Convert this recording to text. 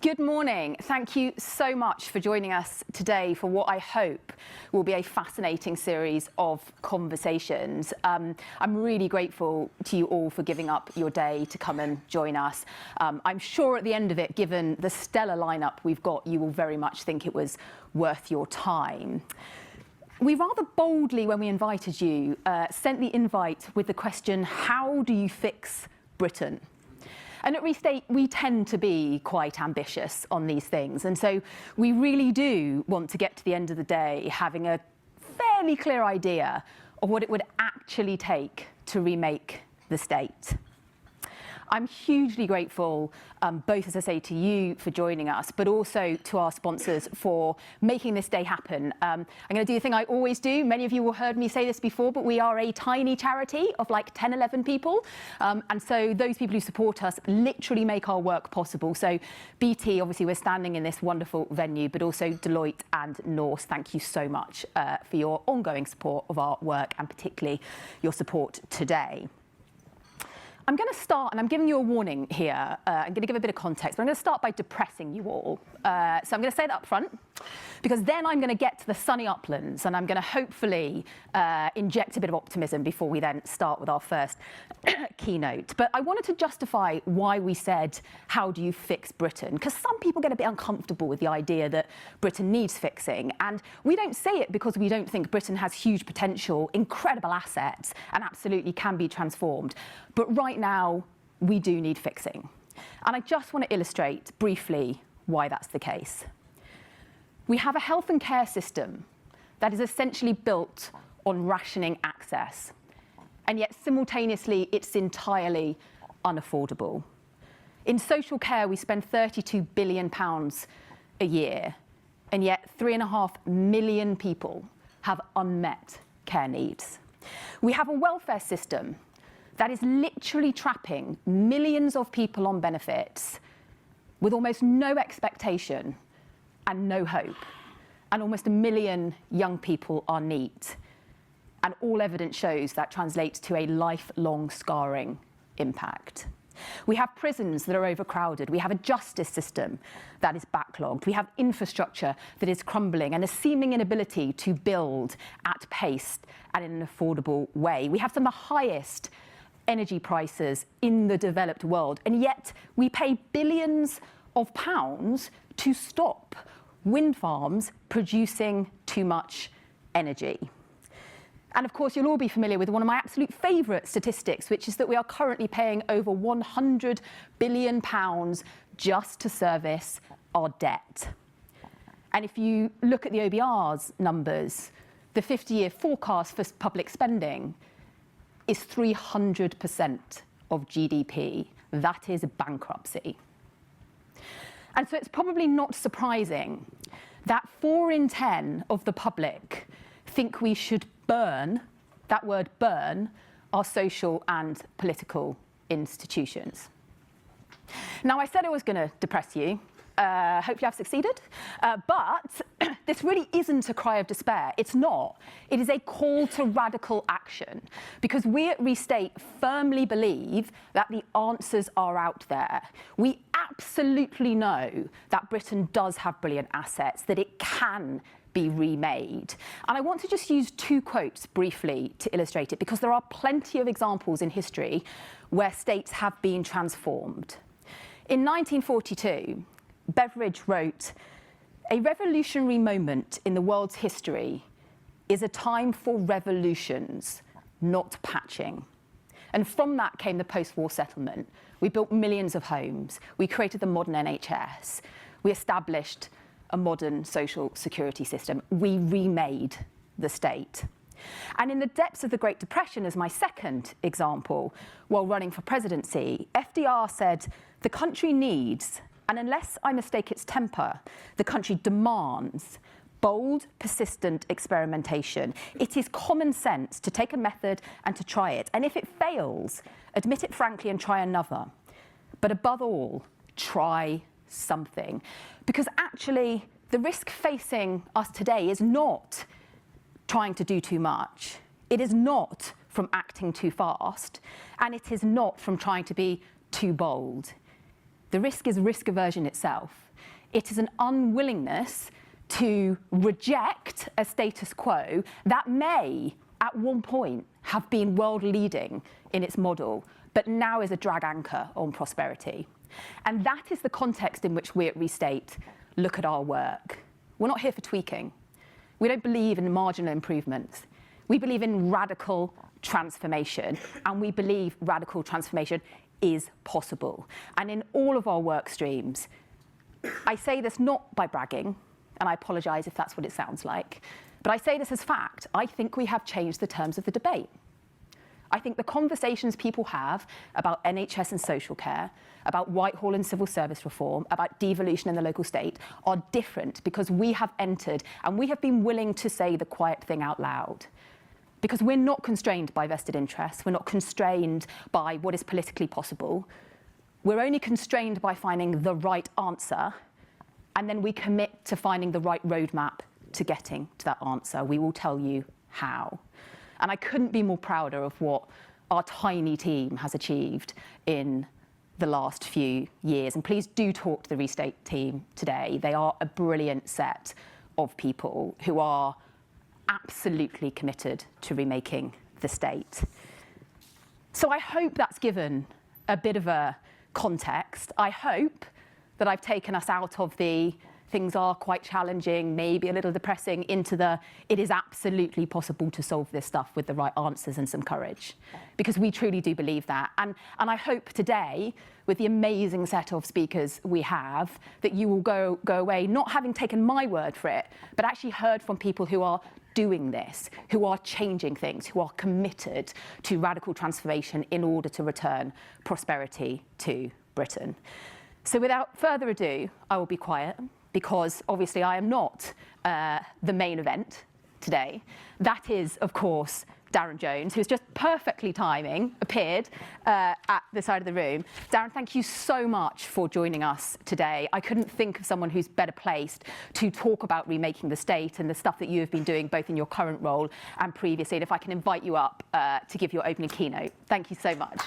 Good morning. Thank you so much for joining us today for what I hope will be a fascinating series of conversations. I'm really grateful to you all for giving up your day to come and join us. I'm sure at the end of it, given the stellar lineup we've got, you will very much think it was worth your time. We rather boldly, when we invited you, sent the invite with the question, how do you fix Britain? And at Restate, we tend to be quite ambitious on these things. And so we really do want to get to the end of the day having a fairly clear idea of what it would actually take to remake the state. I'm hugely grateful, both, as I say, to you for joining us, but also to our sponsors for making this day happen. I'm going to do the thing I always do. Many of you will have heard me say this before, but we are a tiny charity of like 10, 11 people. And so those people who support us literally make our work possible. So BT, obviously, we're standing in this wonderful venue, but also Deloitte and Norse, thank you so much for your ongoing support of our work and particularly your support today. I'm going to start, and I'm giving you a warning here. I'm going to give a bit of context, but I'm going to start by depressing you all. So I'm going to say that up front, because then I'm going to get to the sunny uplands, and I'm going to hopefully inject a bit of optimism before we then start with our first keynote. But I wanted to justify why we said, how do you fix Britain? Because some people get a bit uncomfortable with the idea that Britain needs fixing. And we don't say it because we don't think Britain has huge potential, incredible assets, and absolutely can be transformed. But right now, we do need fixing. And I just want to illustrate briefly why that's the case. We have a health and care system that is essentially built on rationing access, and yet simultaneously it's entirely unaffordable. In social care, we spend £32 billion a year, and yet 3.5 million people have unmet care needs. We have a welfare system that is literally trapping millions of people on benefits with almost no expectation and no hope. And almost 1 million young people are NEET. And all evidence shows that translates to a lifelong scarring impact. We have prisons that are overcrowded. We have a justice system that is backlogged. We have infrastructure that is crumbling and a seeming inability to build at pace and in an affordable way. We have some of the highest energy prices in the developed world, and yet we pay billions of pounds to stop wind farms producing too much energy. And of course, you'll all be familiar with one of my absolute favourite statistics, which is that we are currently paying over £100 billion just to service our debt. And if you look at the OBR's numbers, the 50-year forecast for public spending is 300% of GDP. That is bankruptcy. And so it's probably not surprising that 4 in 10 of the public think we should burn, that word burn, our social and political institutions. Now, I said I was going to depress you. Hopefully I've succeeded. But this really isn't a cry of despair. It's not. It is a call to radical action, because we at Restate firmly believe that the answers are out there. We absolutely know that Britain does have brilliant assets, that it can be remade. And I want to just use 2 quotes briefly to illustrate it, because there are plenty of examples in history where states have been transformed. In 1942, Beveridge wrote, "A revolutionary moment in the world's history is a time for revolutions, not patching." And from that came the post-war settlement. We built millions of homes. We created the modern NHS. We established a modern social security system. We remade the state. And in the depths of the Great Depression, as my second example, while running for presidency, FDR said, "The country needs, and unless I mistake its temper, the country demands bold, persistent experimentation. It is common sense to take a method and to try it. And if it fails, admit it frankly and try another. But above all, try something." Because actually, the risk facing us today is not trying to do too much. It is not from acting too fast. And it is not from trying to be too bold. The risk is risk aversion itself. It is an unwillingness to reject a status quo that may, at one point, have been world-leading in its model, but now is a drag anchor on prosperity. And that is the context in which we at Restate look at our work. We're not here for tweaking. We don't believe in marginal improvements. We believe in radical transformation, and we believe radical transformation is possible. And in all of our work streams, I say this not by bragging, and I apologise if that's what it sounds like, but I say this as fact. I think we have changed the terms of the debate. I think the conversations people have about NHS and social care, about Whitehall and civil service reform, about devolution in the local state are different because we have entered and we have been willing to say the quiet thing out loud. Because we're not constrained by vested interests, we're not constrained by what is politically possible. We're only constrained by finding the right answer, and then we commit to finding the right roadmap to getting to that answer. We will tell you how. And I couldn't be more prouder of what our tiny team has achieved in the last few years. And please do talk to the Restate team today. They are a brilliant set of people who are absolutely committed to remaking the state. So I hope that's given a bit of a context. I hope that I've taken us out of the things are quite challenging, maybe a little depressing, into the it is absolutely possible to solve this stuff with the right answers and some courage. Because we truly do believe that. And I hope today, with the amazing set of speakers we have, that you will go away not having taken my word for it, but actually heard from people who are doing this, who are changing things, who are committed to radical transformation in order to return prosperity to Britain. So without further ado, I will be quiet, because obviously I am not the main event today. That is, of course, Darren Jones, who's just perfectly appeared at the side of the room. Darren, thank you so much for joining us today. I couldn't think of someone who's better placed to talk about remaking the state and the stuff that you have been doing both in your current role and previously. And if I can invite you up to give your opening keynote. Thank you so much.